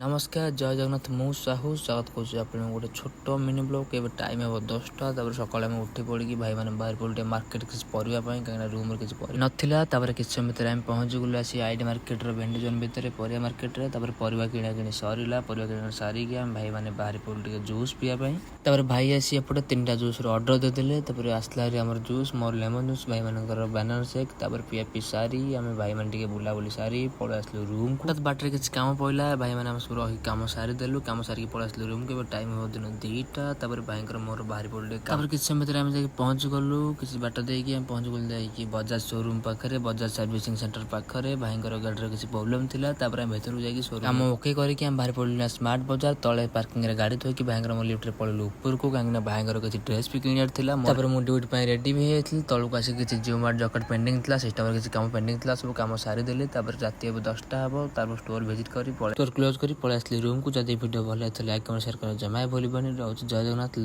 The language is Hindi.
नमस्कार जय जगन्नाथ मु साहू स्वागत करुच्छी आप गोटे छोट मिनी ब्लॉग ए टाइम हे 10टा सकाल उठी पड़ी भाई मैंने बाहर पड़े मार्केट किसी पड़ा कहीं रूम किसी नाला किसी समय भितर आम पहुँची गलु आसी आईडी मार्केट भेंडी जोन भितर परिया मार्केट परिवा किणा कि सरला परिवा किणा सारिकी आम भाई मैंने बाहर पड़े जूस पीवाई भाई आसी एपटे 3टा जूस ऑर्डर देते आसला आम जूस मोर लेमन जूस भाई मानकर बनाना शेक पिया पी सारी आम भाई मैंने बुलाबुली सारी पलि आसलु रूम को बाटर किसी काम पड़ा भाई मैंने रही कम सारीदेलु कम सारिक पलि आसलु रूम के टाइम हो दिन 2टा भाई मोर बाहर पड़े किसी समय भितर पहुँच गलु किसी बाट देकी पहुँच गलु जाकि बजाज शोरूम पाखे बजाज सर्विसिंग सेंटर पाखे भाई गाड़ी किसी प्रोब्लेम था भर जाकि शोरूम ओके करके बाहर पड़े स्मार्ट बजार तले पार्किंग गाड़ी थोकी भाई मो लिफ्ट पड़े ऊपर को कहीं भाई किसी ड्रेस भी किणार मुझे ड्यूटी रेडी भी होती तलू आसिक किसी जियो मार्ट जकेट पेंडिंग था सिस्टम किसी कम पेंडिंग था सब कम सारीदेली राति 10टा हम स्टोर भिजिट कर स्टोर क्लोज कर पलि आसली रूम को जब वीडियो भल लाइक कमेंट शेयर कर जमा भूल जय जगन्नाथ।